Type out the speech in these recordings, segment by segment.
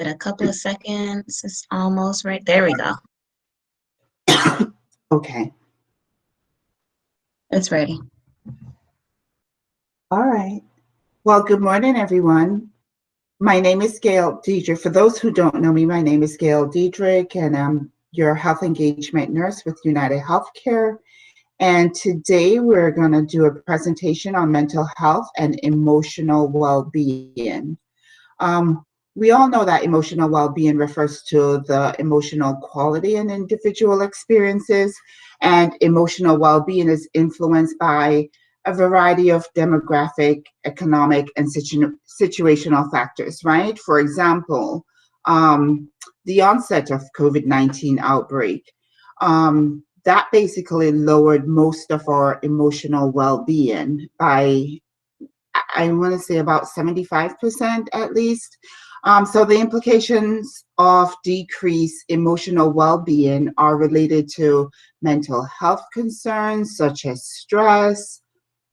it a couple of seconds. It's almost right. There we go. Okay. It's ready. All right. Well, good morning, everyone. My name is Gail Diedrich. For those who don't know me, my name is Gail Diedrich, and I'm your health engagement nurse with UnitedHealthcare. And today we're going to do a presentation on mental health and emotional well-being. We all know that emotional well-being refers to the emotional quality in individual experiences, and emotional well-being is influenced by a variety of demographic, economic, and situational factors, right? For example, the onset of COVID-19 outbreak, that basically lowered most of our emotional well-being by, I want to say, about 75% at least. So the implications of decreased emotional well-being are related to mental health concerns such as stress,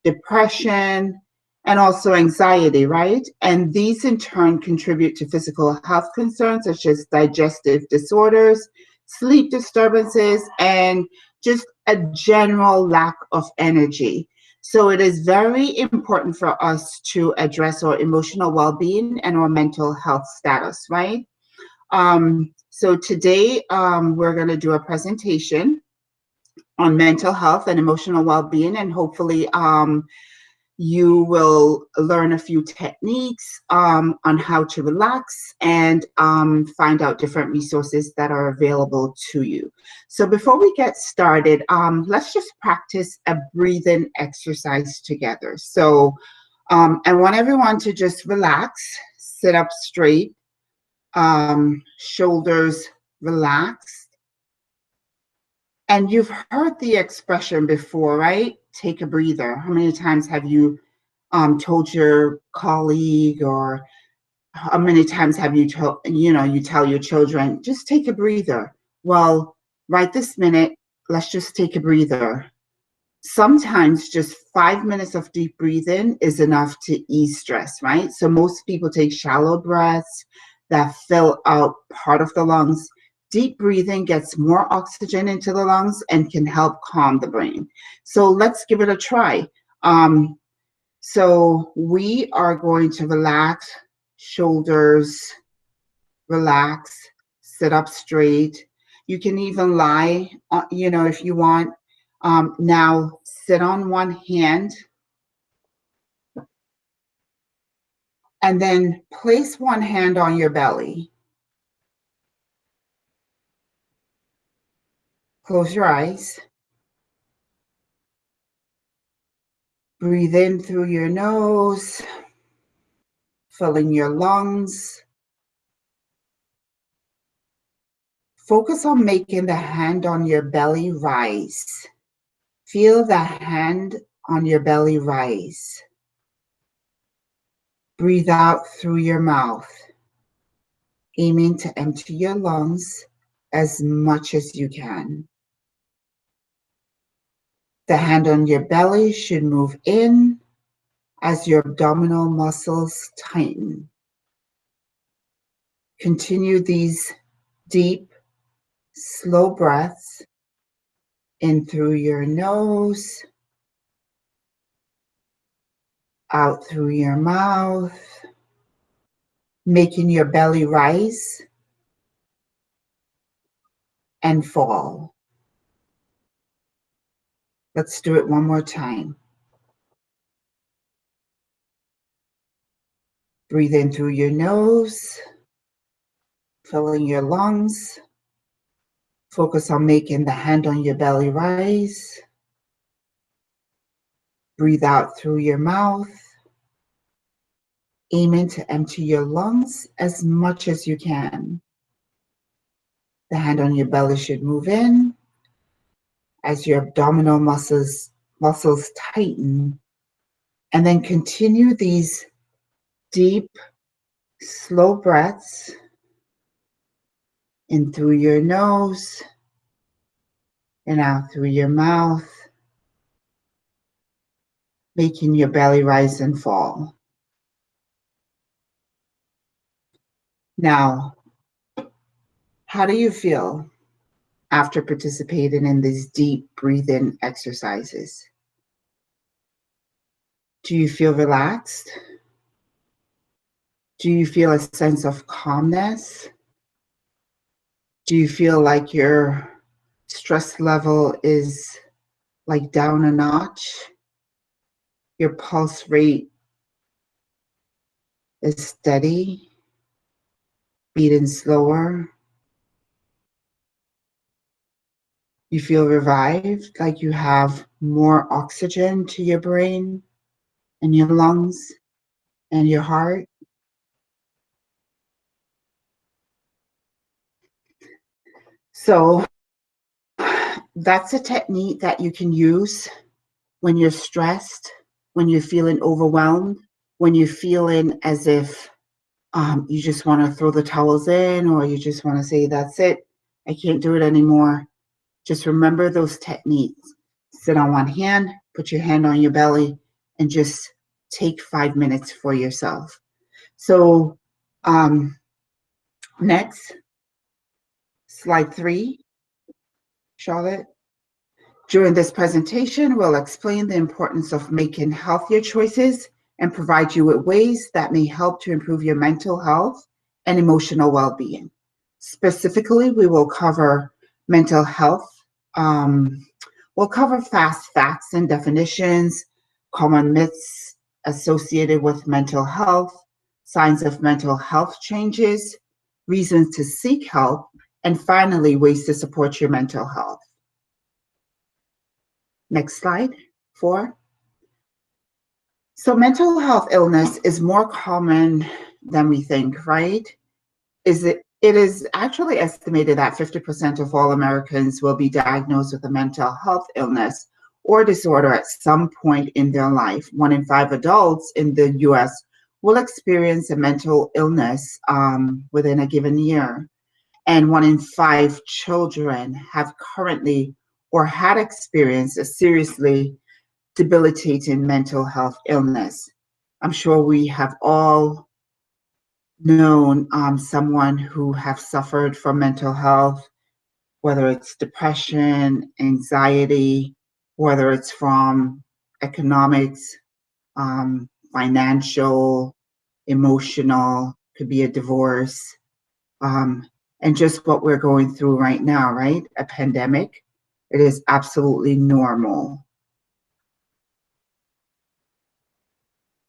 depression, and also anxiety, right? And these in turn contribute to physical health concerns such as digestive disorders, sleep disturbances, and just a general lack of energy. So it is very important for us to address our emotional well-being and our mental health status, right? So today we're going to do a presentation on mental health and emotional well-being, and hopefully you will learn a few techniques on how to relax and find out different resources that are available to you. So before we get started, let's just practice a breathing exercise together. So I want everyone to just relax, sit up straight, shoulders relaxed. And you've heard the expression before, right? Take a breather. How many times have you told your colleague, or how many times have you told, you tell your children, just take a breather? Well, right this minute, let's just take a breather. Sometimes just 5 minutes of deep breathing is enough to ease stress, right? So most people take shallow breaths that fill out part of the lungs. Deep breathing gets more oxygen into the lungs and can help calm the brain. So let's give it a try. So we are going to relax, shoulders, relax, sit up straight. You can even lie, if you want. Now sit on one hand and then place one hand on your belly. Close your eyes. Breathe in through your nose, filling your lungs. Focus on making the hand on your belly rise. Feel the hand on your belly rise. Breathe out through your mouth, aiming to empty your lungs as much as you can. The hand on your belly should move in as your abdominal muscles tighten. Continue these deep, slow breaths in through your nose, out through your mouth, making your belly rise and fall. Let's do it one more time. Breathe in through your nose, filling your lungs. Focus on making the hand on your belly rise. Breathe out through your mouth, aiming to empty your lungs as much as you can. The hand on your belly should move in as your abdominal muscles tighten. And then continue these deep, slow breaths in through your nose and out through your mouth, making your belly rise and fall. Now, How do you feel after participating in these deep breathing exercises? Do you feel relaxed? Do you feel a sense of calmness? Do you feel like your stress level is like down a notch? Your pulse rate is steady, beating slower? You feel revived, like you have more oxygen to your brain and your lungs and your heart? So that's a technique that you can use when you're stressed, when you're feeling overwhelmed, when you're feeling as if you just want to throw the towels in, or you just want to say, that's it, I can't do it anymore. Just remember those techniques. Sit on one hand, put your hand on your belly, and just take 5 minutes for yourself. So next, slide 3, Charlotte. During this presentation, we'll explain the importance of making healthier choices and provide you with ways that may help to improve your mental health and emotional well-being. Specifically, we will cover mental health. We'll cover fast facts and definitions, common myths associated with mental health, signs of mental health changes, reasons to seek help, and finally, ways to support your mental health. Next slide, 4. So mental health illness is more common than we think, right? It is actually estimated that 50% of all Americans will be diagnosed with a mental health illness or disorder at some point in their life. 1 in 5 adults in the US will experience a mental illness within a given year. And 1 in 5 children have currently or had experienced a seriously debilitating mental health illness. I'm sure we have all known someone who have suffered from mental health, whether it's depression, anxiety, whether it's from economics, financial, emotional, could be a divorce, and just what we're going through right now, right? A pandemic. It is absolutely normal.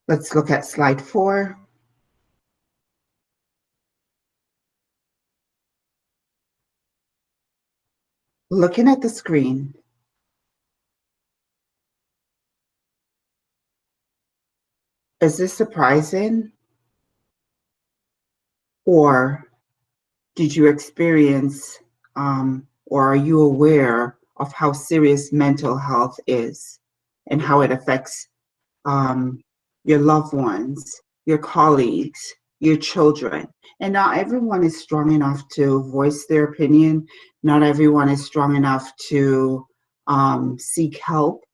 Let's look at slide 4. Looking at the screen, is this surprising? Or did you experience or are you aware of how serious mental health is and how it affects your loved ones, your colleagues, your children? And not everyone is strong enough to voice their opinion. Not everyone is strong enough to seek help.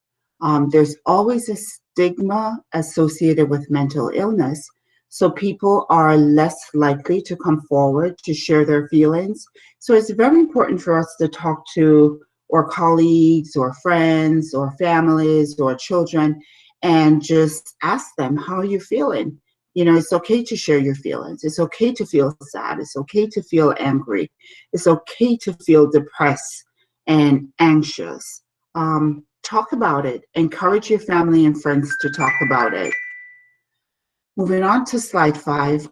There's always a stigma associated with mental illness. So people are less likely to come forward to share their feelings. So it's very important for us to talk to our colleagues or friends or families or children and just ask them, how are you feeling? You know, it's okay to share your feelings. It's okay to feel sad. It's okay to feel angry. It's okay to feel depressed and anxious. Talk about it. Encourage your family and friends to talk about it. Moving on to slide 5,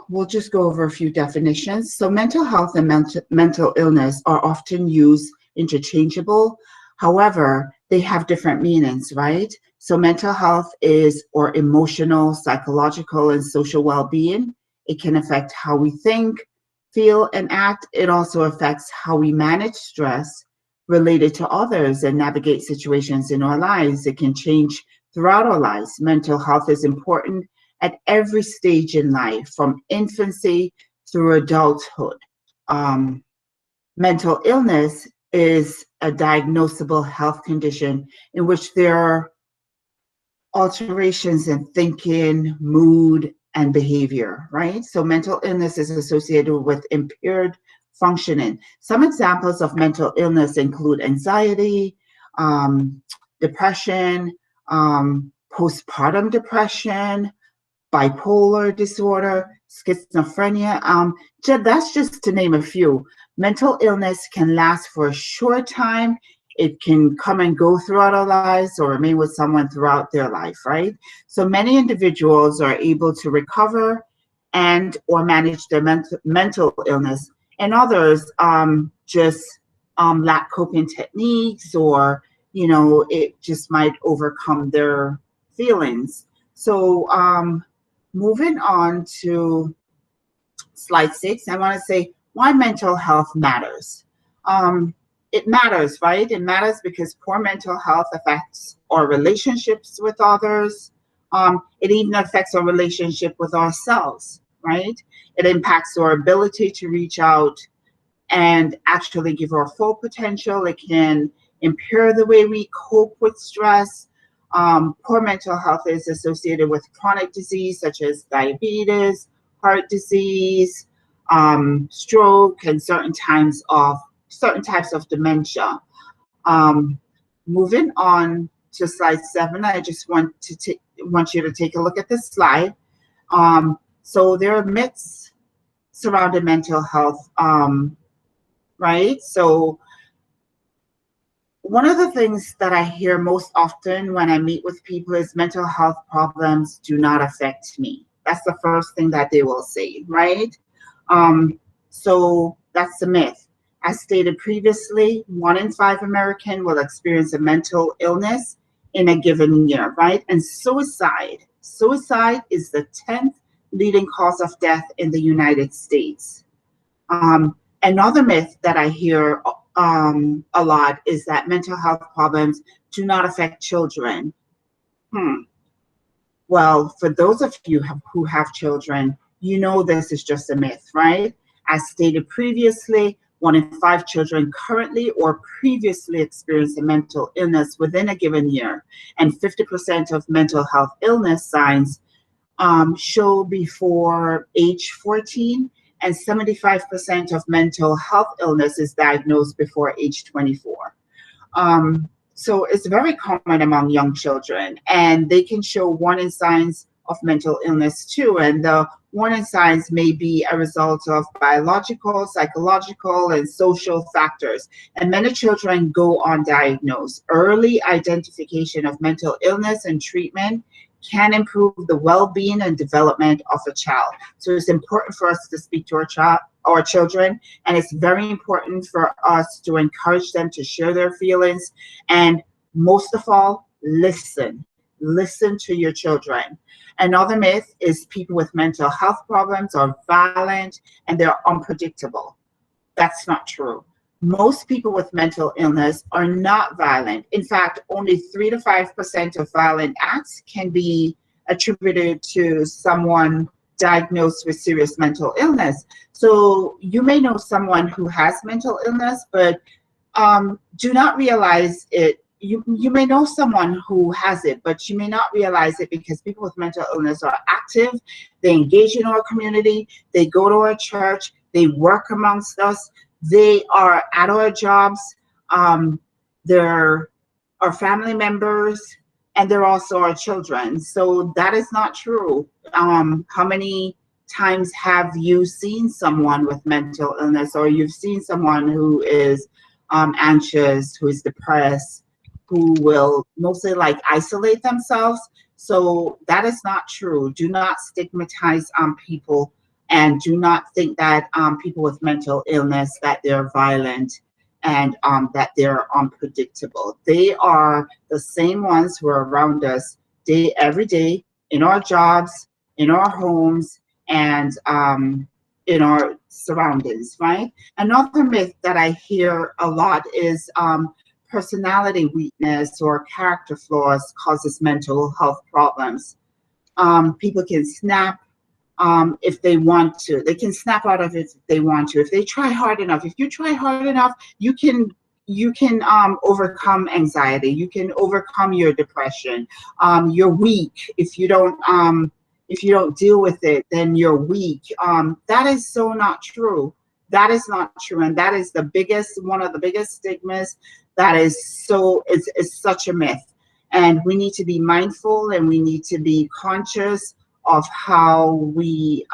we'll just go over a few definitions. So mental health and mental illness are often used interchangeable. However, they have different meanings, right? So mental health is or emotional, psychological, and social well-being. It can affect how we think, feel, and act. It also affects how we manage stress related to others and navigate situations in our lives. It can change throughout our lives. Mental health is important at every stage in life, from infancy through adulthood. Mental illness is a diagnosable health condition in which there are alterations in thinking, mood, and behavior, right? So mental illness is associated with impaired functioning. Some examples of mental illness include anxiety, um, depression, postpartum depression, bipolar disorder, schizophrenia. That's just to name a few. Mental illness can last for a short time. It can come and go throughout our lives or remain with someone throughout their life, right? So many individuals are able to recover and or manage their mental illness, and others just lack coping techniques, or it just might overcome their feelings. So moving on to slide 6, I want to say why mental health matters. It matters, right? It matters because poor mental health affects our relationships with others. It even affects our relationship with ourselves, right? It impacts our ability to reach out and actually give our full potential. It can impair the way we cope with stress. Poor mental health is associated with chronic disease such as diabetes, heart disease, stroke, and certain types of dementia. Moving on to slide 7, I just want you to take a look at this slide. So there are myths surrounding mental health, right? So one of the things that I hear most often when I meet with people is mental health problems do not affect me. That's the first thing that they will say, right? So that's a myth. As stated previously, 1 in 5 Americans will experience a mental illness in a given year, right? And suicide is the 10th leading cause of death in the United States. Another myth that I hear a lot is that mental health problems do not affect children. Well, for those of you who have children, you know this is just a myth, right? As stated previously, 1 in 5 children currently or previously experience a mental illness within a given year, and 50% of mental health illness signs show before age 14, and 75% of mental health illness is diagnosed before age 24. So it's very common among young children, and they can show warning signs of mental illness too. And the warning signs may be a result of biological, psychological, and social factors. And many children go undiagnosed. Early identification of mental illness and treatment can improve the well-being and development of a child. So it's important for us to speak to our children, and it's very important for us to encourage them to share their feelings, and most of all, listen to your children. Another myth is people with mental health problems are violent and they're unpredictable. That's not true. Most people with mental illness are not violent. In fact, only 3 to 5% of violent acts can be attributed to someone diagnosed with serious mental illness. So you may know someone who has mental illness, but do not realize it. You may know someone who has it, but you may not realize it because people with mental illness are active. They engage in our community. They go to our church. They work amongst us. They are at our jobs. They're our family members, and they're also our children. So that is not true. How many times have you seen someone with mental illness, or you've seen someone who is anxious, who is depressed, who will mostly isolate themselves? So that is not true. Do not stigmatize people, and do not think that people with mental illness, that they're violent and that they're unpredictable. They are the same ones who are around us every day, in our jobs, in our homes, and in our surroundings, right? Another myth that I hear a lot is personality weakness or character flaws causes mental health problems. People can snap if they want to. They can snap out of it if they want to. If they try hard enough, if you try hard enough, you can overcome anxiety. You can overcome your depression. You're weak. If you don't deal with it, then you're weak. That is so not true. That is not true, and that is the biggest, one of the biggest stigmas. That is such a myth, and we need to be mindful, and we need to be conscious of how we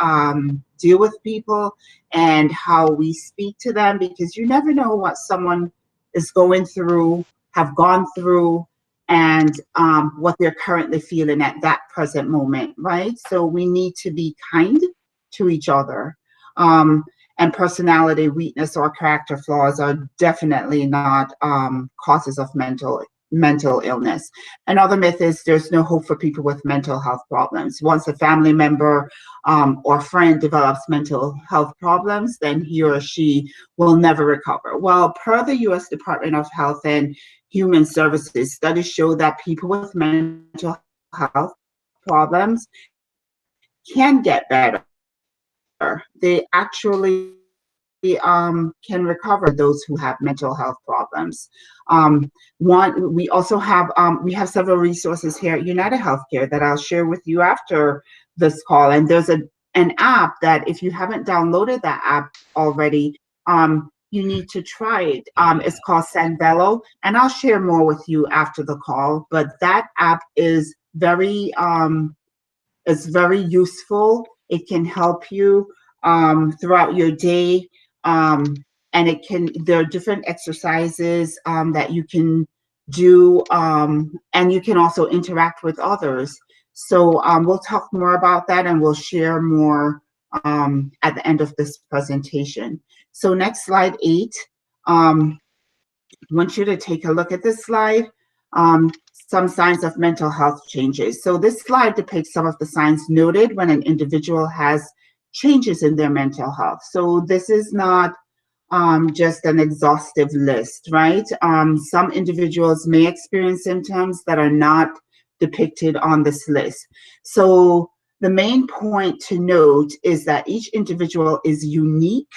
deal with people and how we speak to them, because you never know what someone is going through, have gone through, and what they're currently feeling at that present moment, right? So we need to be kind to each other. And personality weakness or character flaws are definitely not causes of mental illness. Another myth is there's no hope for people with mental health problems. Once a family member or friend develops mental health problems, then he or she will never recover. Well, per the U.S. Department of Health and Human Services, studies show that people with mental health problems can get better. They actually can recover, those who have mental health problems. We also have several resources here at UnitedHealthcare that I'll share with you after this call. And there's an app that if you haven't downloaded that app already, you need to try it. It's called Sanvello, and I'll share more with you after the call. But that app is it's very useful. It can help you throughout your day. And there are different exercises that you can do, and you can also interact with others. So we'll talk more about that, and we'll share more at the end of this presentation. So next, slide 8. I want you to take a look at this slide. Some signs of mental health changes. So this slide depicts some of the signs noted when an individual has changes in their mental health. So this is not just an exhaustive list, right? Some individuals may experience symptoms that are not depicted on this list. So the main point to note is that each individual is unique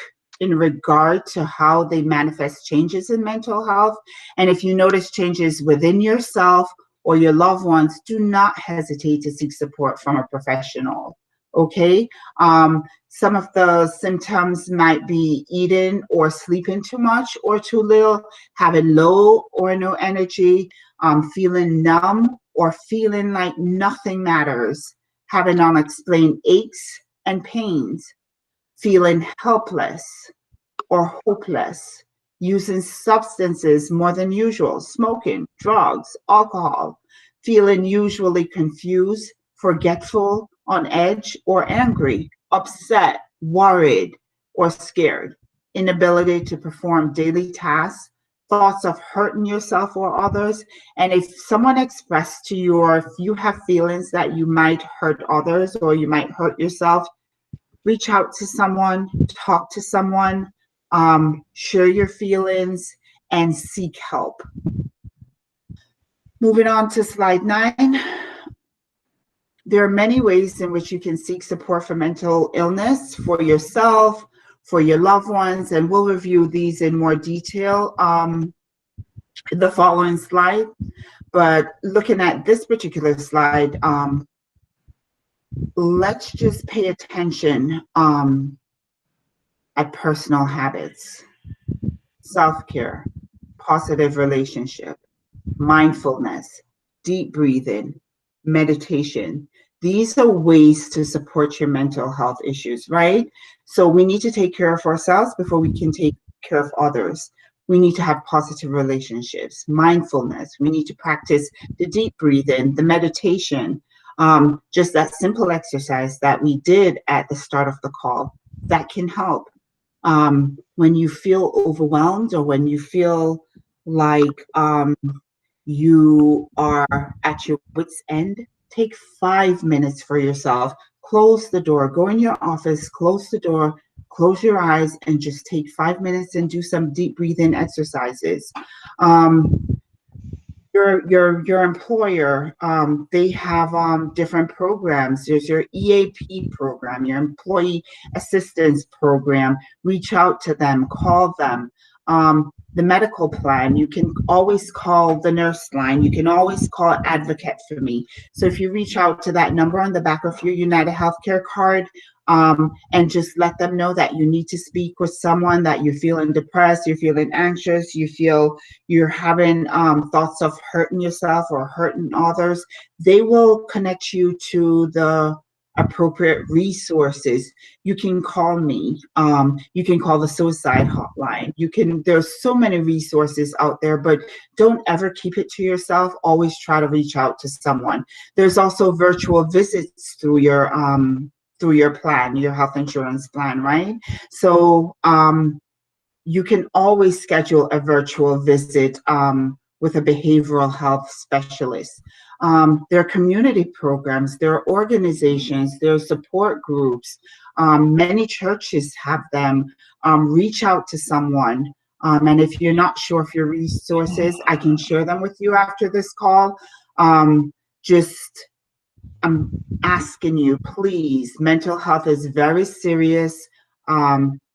in regard to how they manifest changes in mental health. And if you notice changes within yourself or your loved ones, do not hesitate to seek support from a professional. Okay? Some of the symptoms might be eating or sleeping too much or too little, having low or no energy, feeling numb or feeling like nothing matters, having unexplained aches and pains, feeling helpless or hopeless, using substances more than usual, smoking, drugs, alcohol, feeling usually confused, forgetful, on edge, or angry, upset, worried, or scared, inability to perform daily tasks, thoughts of hurting yourself or others. And if someone expressed to you, or if you have feelings that you might hurt others or you might hurt yourself, reach out to someone, talk to someone, share your feelings, and seek help. Moving on to slide 9. There are many ways in which you can seek support for mental illness for yourself, for your loved ones, and we'll review these in more detail in the following slide. But looking at this particular slide, let's just pay attention at personal habits, self-care, positive relationship, mindfulness, deep breathing, meditation. These are ways to support your mental health issues, right? So we need to take care of ourselves before we can take care of others. We need to have positive relationships, mindfulness. We need to practice the deep breathing, the meditation, just that simple exercise that we did at the start of the call that can help. When you feel overwhelmed or when you feel like you are at your wit's end, take 5 minutes for yourself. Close the door, go in your office, close the door, close your eyes, and just take 5 minutes and do some deep breathing exercises. Your employer, they have different programs. There's your EAP program, your employee assistance program. Reach out to them, call them. the medical plan, you can always call the nurse line. You can always call Advocate for Me. So if you reach out to that number on the back of your United Healthcare card, and just let them know that you need to speak with someone, that you're feeling depressed, you're feeling anxious, you feel you're having thoughts of hurting yourself or hurting others, they will connect you to the appropriate resources. You can call me. You can call the suicide hotline. There's so many resources out there, but don't ever keep it to yourself. Always try to reach out to someone. There's also virtual visits through your plan, your health insurance plan, right? So you can always schedule a virtual visit with a behavioral health specialist. There are community programs, there are organizations, there are support groups. Many churches have them. Reach out to someone. And if you're not sure of your resources, I can share them with you after this call. Just I'm asking you, please, mental health is very serious.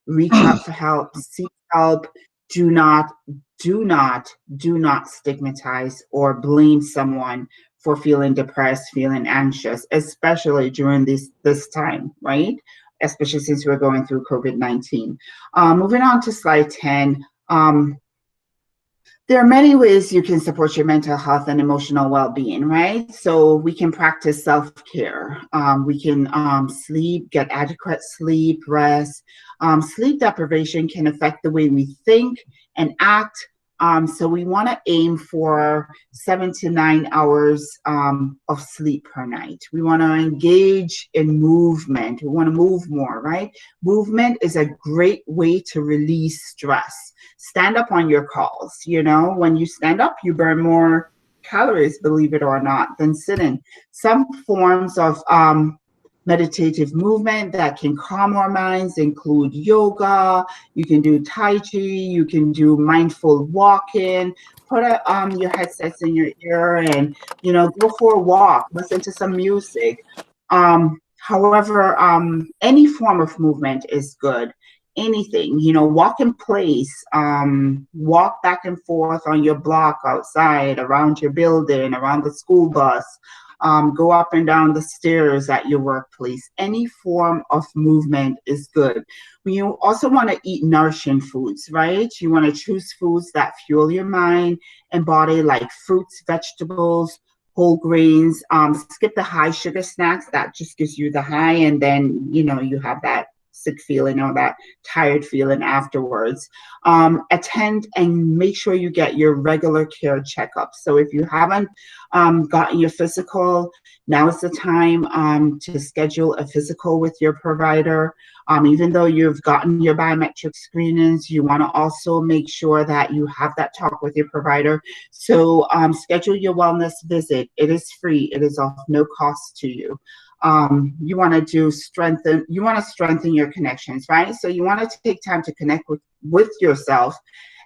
Reach out for help, seek help. Do not, do not stigmatize or blame someone for feeling depressed, feeling anxious, especially during this time, right? Especially since we're going through COVID-19. Moving on to slide 10. There are many ways you can support your mental health and emotional well-being, right? So we can practice self-care. We can sleep, get adequate sleep, rest. Sleep deprivation can affect the way we think and act. So we want to aim for 7 to 9 hours of sleep per night. We want to engage in movement. We want to move more, right? Movement is a great way to release stress. Stand up on your calls. You know, when you stand up, you burn more calories, believe it or not, than sitting. Some forms of meditative movement that can calm our minds include yoga. You can do tai chi. You can do mindful walking. Put your headsets in your ear and, you know, go for a walk. Listen to some music. However, any form of movement is good. Anything, you know, walk in place, walk back and forth on your block outside, around your building, around the school bus, go up and down the stairs at your workplace. Any form of movement is good. You also want to eat nourishing foods, right? You want to choose foods that fuel your mind and body, like fruits, vegetables, whole grains. Skip the high sugar snacks. That just gives you the high, and then, you know, you have that sick feeling or that tired feeling afterwards. Attend and make sure you get your regular care checkups. So if you haven't gotten your physical, now is the time to schedule a physical with your provider. Even though you've gotten your biometric screenings, you want to also make sure that you have that talk with your provider. So schedule your wellness visit. It is free. It is of no cost to you. You want to strengthen your connections, right? So you want to take time to connect with yourself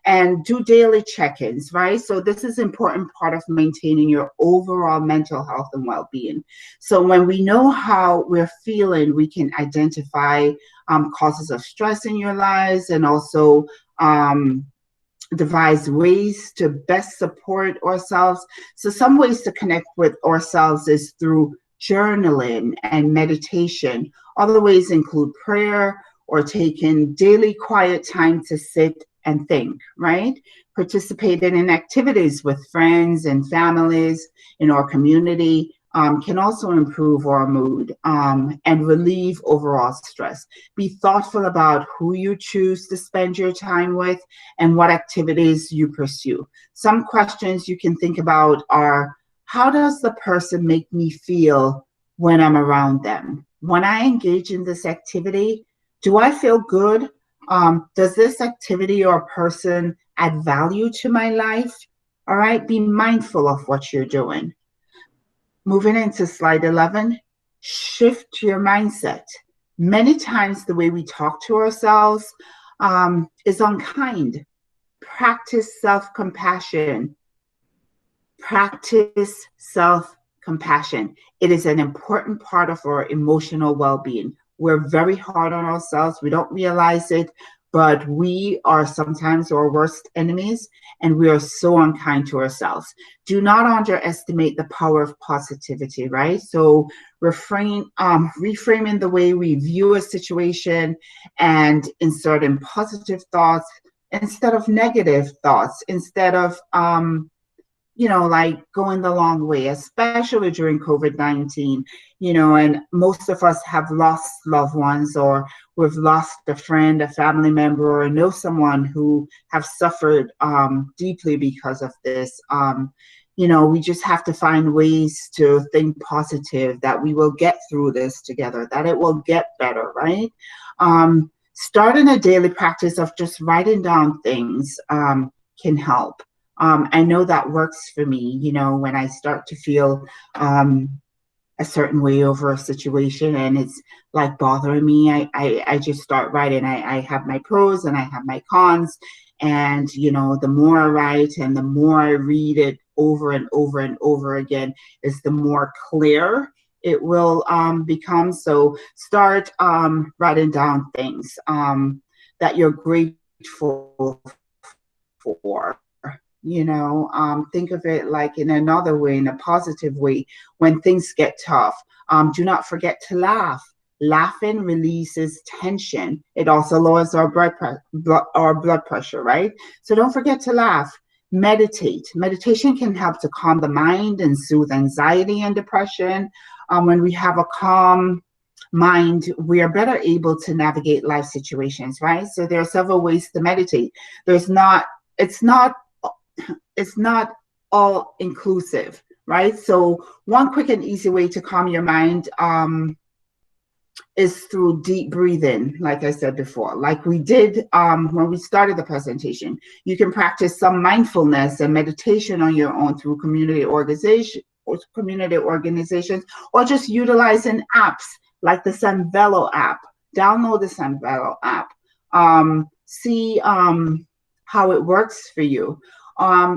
and do daily check-ins, right? So this is an important part of maintaining your overall mental health and well-being. So when we know how we're feeling, we can identify causes of stress in your lives, and also devise ways to best support ourselves. So some ways to connect with ourselves is through journaling and meditation. Other ways include prayer or taking daily quiet time to sit and think, right? Participating in activities with friends and families in our community can also improve our mood and relieve overall stress. Be thoughtful about who you choose to spend your time with and what activities you pursue. Some questions you can think about are, how does the person make me feel when I'm around them? When I engage in this activity, do I feel good? Does this activity or person add value to my life? All right, be mindful of what you're doing. Moving into slide 11, shift your mindset. Many times the way we talk to ourselves is unkind. Practice self-compassion. Practice self-compassion. It is an important part of our emotional well-being. We're very hard on ourselves. We don't realize it, but we are sometimes our worst enemies, and we are so unkind to ourselves. Do not underestimate the power of positivity, right? So reframing the way we view a situation and inserting positive thoughts instead of negative thoughts, instead of like going the long way, especially during COVID-19, and most of us have lost loved ones, or we've lost a friend, a family member, or know someone who have suffered deeply because of this. We just have to find ways to think positive, that we will get through this together, that it will get better, right? Starting a daily practice of just writing down things can help. I know that works for me, when I start to feel a certain way over a situation and it's like bothering me, I just start writing. I have my pros and I have my cons. And, the more I write and the more I read it over and over and over again, is the more clear it will become. So start writing down things that you're grateful for. Think of it like in another way, in a positive way. When things get tough, do not forget to laugh. Laughing releases tension. It also lowers our blood pressure, right? So don't forget to laugh. Meditate. Meditation can help to calm the mind and soothe anxiety and depression. When we have a calm mind, we are better able to navigate life situations, right? So there are several ways to meditate. There's not, it's not it's not all inclusive, right? So one quick and easy way to calm your mind is through deep breathing, like I said before, like we did when we started the presentation. You can practice some mindfulness and meditation on your own through community organizations, or just utilizing apps like the Sunvelo app. Download the Sunvelo app. See how it works for you.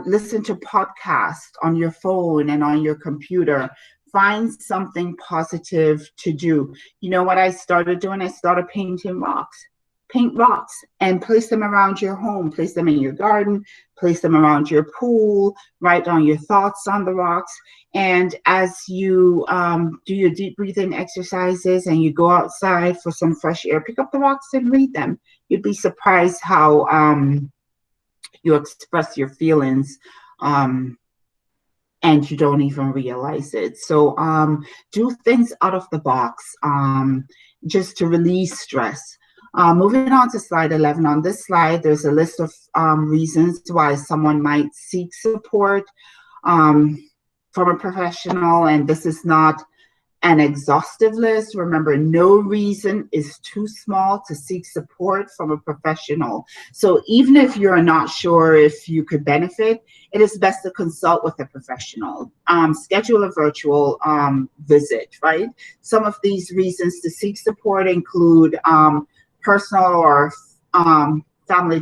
Listen to podcasts on your phone and on your computer. Find something positive to do. You know what I started doing? I started painting rocks. Paint rocks and place them around your home. Place them in your garden. Place them around your pool. Write down your thoughts on the rocks. And as you do your deep breathing exercises and you go outside for some fresh air, pick up the rocks and read them. You'd be surprised how you express your feelings and you don't even realize it. So do things out of the box just to release stress. Moving on to slide 11. On this slide, there's a list of reasons why someone might seek support from a professional, and this is not an exhaustive list. Remember, no reason is too small to seek support from a professional. So even if you're not sure if you could benefit, it is best to consult with a professional. Schedule a virtual visit, right? Some of these reasons to seek support include personal or family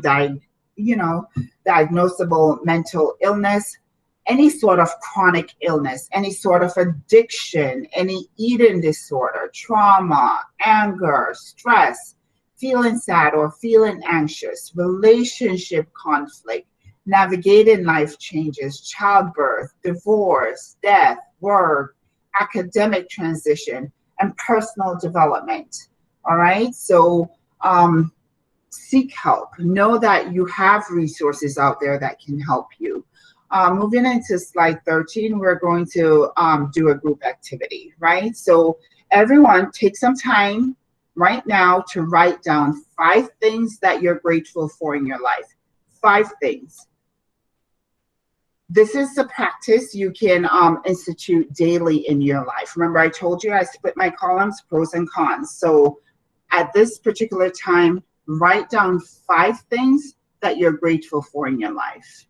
diagnosable mental illness, any sort of chronic illness, any sort of addiction, any eating disorder, trauma, anger, stress, feeling sad or feeling anxious, relationship conflict, navigating life changes, childbirth, divorce, death, work, academic transition, and personal development. All right, so seek help. Know that you have resources out there that can help you. Moving into slide 13, we're going to do a group activity, right? So everyone take some time right now to write down 5 things that you're grateful for in your life. 5 things. This is a practice you can institute daily in your life. Remember, I told you I split my columns, pros and cons. So at this particular time, write down 5 things that you're grateful for in your life.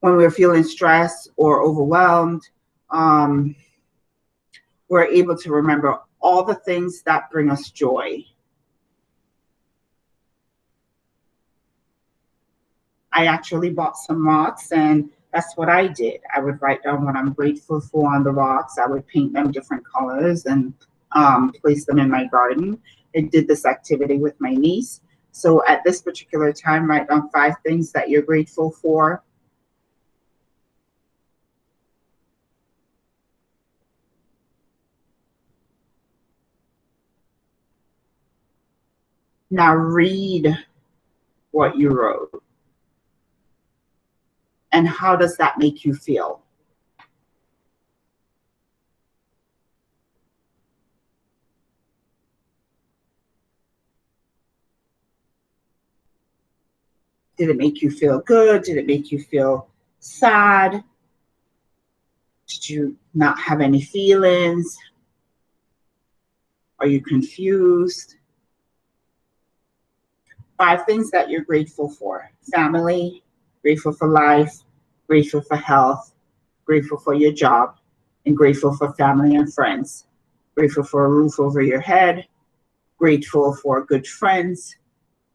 When we're feeling stressed or overwhelmed, we're able to remember all the things that bring us joy. I actually bought some rocks and That's what I did. I would write down what I'm grateful for on the rocks. I would paint them different colors and place them in my garden. I did this activity with my niece. So at this particular time, write down 5 things that you're grateful for. Now read what you wrote. And how does that make you feel? Did it make you feel good? Did it make you feel sad? Did you not have any feelings? Are you confused? 5 things that you're grateful for. Family, grateful for life, grateful for health, grateful for your job, and grateful for family and friends. Grateful for a roof over your head, grateful for good friends,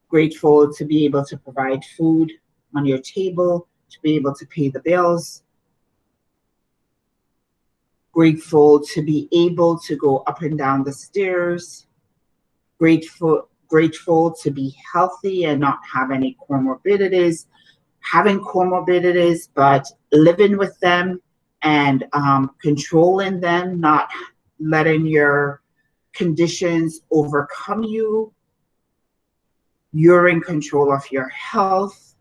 grateful to be able to provide food on your table, to be able to pay the bills, grateful to be able to go up and down the stairs, grateful to be healthy and not have any comorbidities, having comorbidities, but living with them and controlling them, not letting your conditions overcome you. You're in control of your health.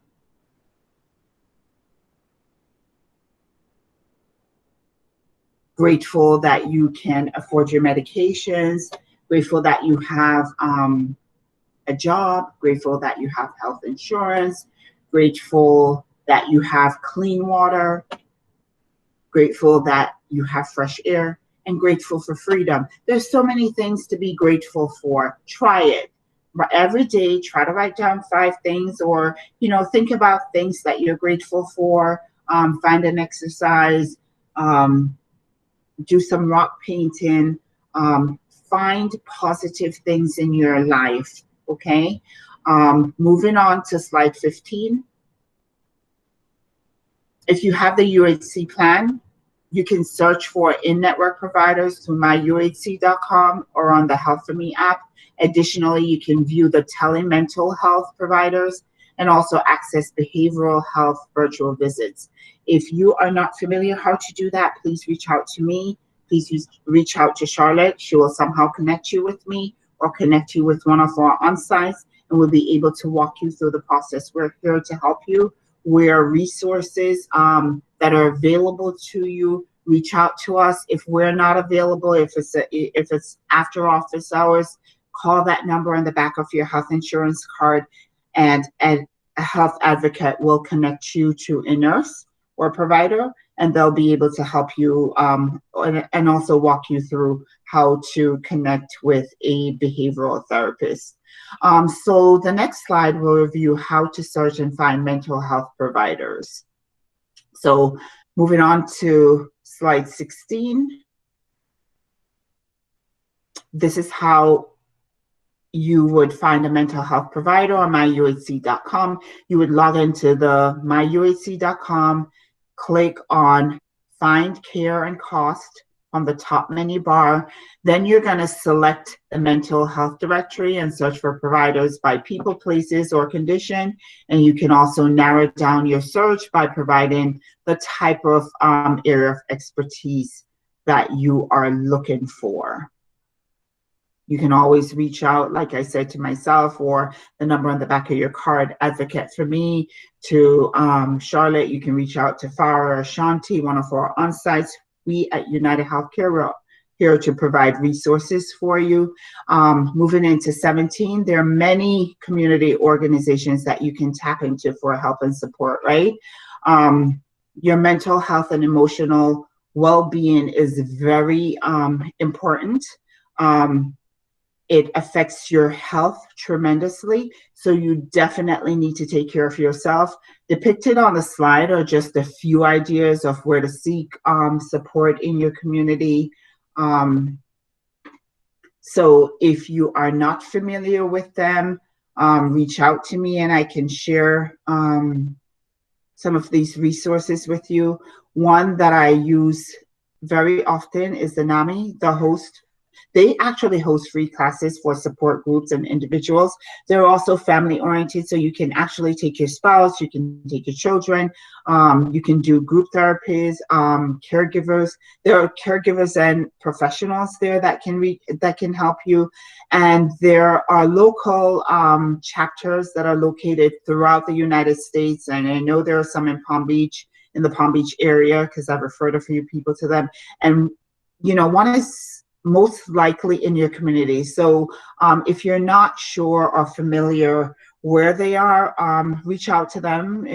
Grateful that you can afford your medications. Grateful that you have a job. Grateful that you have health insurance. Grateful that you have clean water. Grateful that you have fresh air, and grateful for freedom. There's so many things to be grateful for. Try it. Every day, try to write down 5 things, or think about things that you're grateful for. Find an exercise, do some rock painting, find positive things in your life. Okay. Moving on to slide 15. If you have the UHC plan, you can search for in-network providers through myuhc.com or on the Health for Me app. Additionally, you can view the telemental health providers and also access behavioral health virtual visits. If you are not familiar how to do that, please reach out to me. Please reach out to Charlotte. She will somehow connect you with me or connect you with one of our on-sites, and we'll be able to walk you through the process. We're here to help you. We're resources that are available to you. Reach out to us. If we're not available, if it's after office hours, call that number on the back of your health insurance card, and a health advocate will connect you to a nurse or provider, and they'll be able to help you and also walk you through how to connect with a behavioral therapist. So the next slide will review how to search and find mental health providers. So moving on to slide 16. This is how you would find a mental health provider on myuhc.com. You would log into the myuhc.com, click on Find Care and Cost on the top menu bar. Then you're going to select the mental health directory and search for providers by people, places, or condition. And you can also narrow down your search by providing the type of area of expertise that you are looking for. You can always reach out, like I said, to myself or the number on the back of your card, Advocate for Me, to Charlotte. You can reach out to Farah or Shanti, one of our on-sites. We at UnitedHealthcare are here to provide resources for you. Moving into 17, there are many community organizations that you can tap into for help and support, right? Your mental health and emotional well-being is very important. It affects your health tremendously, so you definitely need to take care of yourself. Depicted on the slide are just a few ideas of where to seek support in your community. So if you are not familiar with them, reach out to me and I can share some of these resources with you. One that I use very often is the NAMI, the host. They actually host free classes for support groups and individuals. They're also family oriented, so you can actually take your spouse, you can take your children, you can do group therapies, caregivers. There are caregivers and professionals there that can help you, and there are local chapters that are located throughout the United States. And I know there are some in Palm Beach, in the Palm Beach area, because I've referred a few people to them. And one is most likely in your community. So if you're not sure or familiar where they are, reach out to them.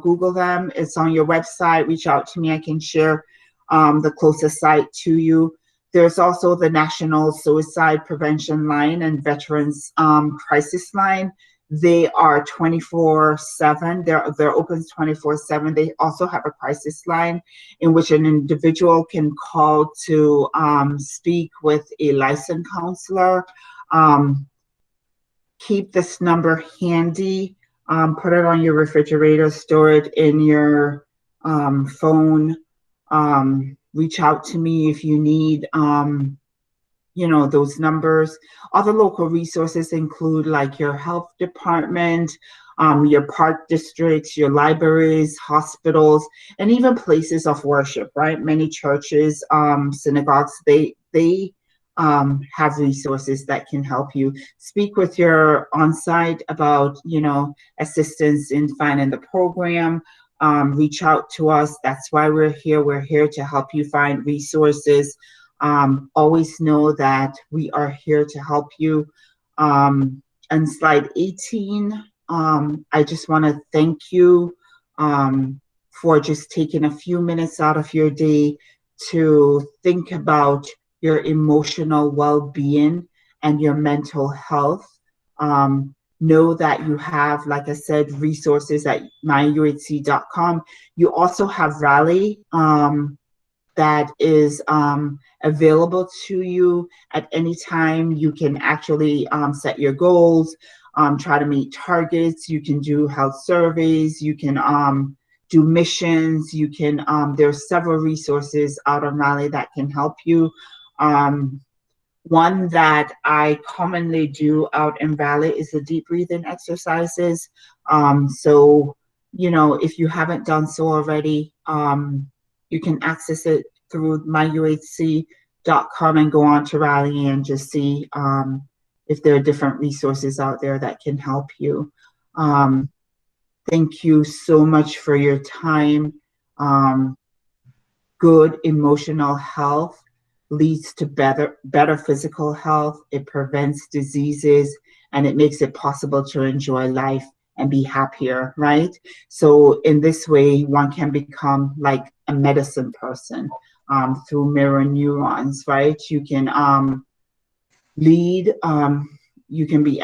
Google them. It's on your website. Reach out to me. I can share the closest site to you. There's also the National Suicide Prevention Line and Veterans Crisis Line. They are 24/7. They're open 24/7. They also have a crisis line in which an individual can call to speak with a licensed counselor. Keep this number handy. Put it on your refrigerator. Store it in your phone. Reach out to me if you need those numbers. Other local resources include like your health department, your park districts, your libraries, hospitals, and even places of worship, right? Many churches, synagogues, they have resources that can help you. Speak with your on-site about, assistance in finding the program. Reach out to us. That's why we're here. We're here to help you find resources. Always know that we are here to help you. And slide 18, I just want to thank you for just taking a few minutes out of your day to think about your emotional well-being and your mental health. Know that you have, like I said, resources at myuhc.com. You also have Rally that is available to you at any time. You can actually set your goals, try to meet targets. You can do health surveys. You can do missions. You can, there's several resources out on Rally that can help you. One that I commonly do out in Rally is the deep breathing exercises. So, if you haven't done so already, you can access it through myuhc.com and go on to Rally and just see if there are different resources out there that can help you. Thank you so much for your time. Good emotional health leads to better physical health. It prevents diseases, and it makes it possible to enjoy life and be happier, right? So in this way, one can become like a medicine person through mirror neurons, right? You can lead, you can be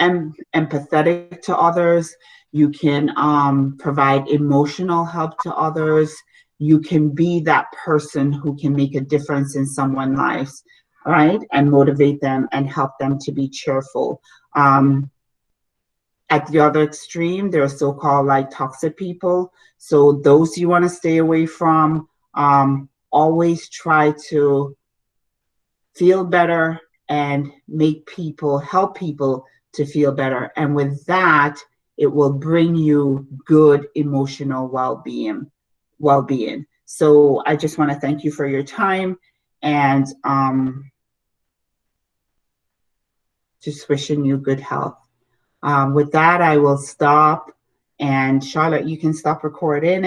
empathetic to others. You can provide emotional help to others. You can be that person who can make a difference in someone's lives, right? And motivate them and help them to be cheerful. At the other extreme, there are so-called like toxic people. So those you want to stay away from. Always try to feel better and help people to feel better. And with that, it will bring you good emotional well-being. So I just want to thank you for your time, and just wishing you good health. With that, I will stop. And Charlotte, you can stop recording. And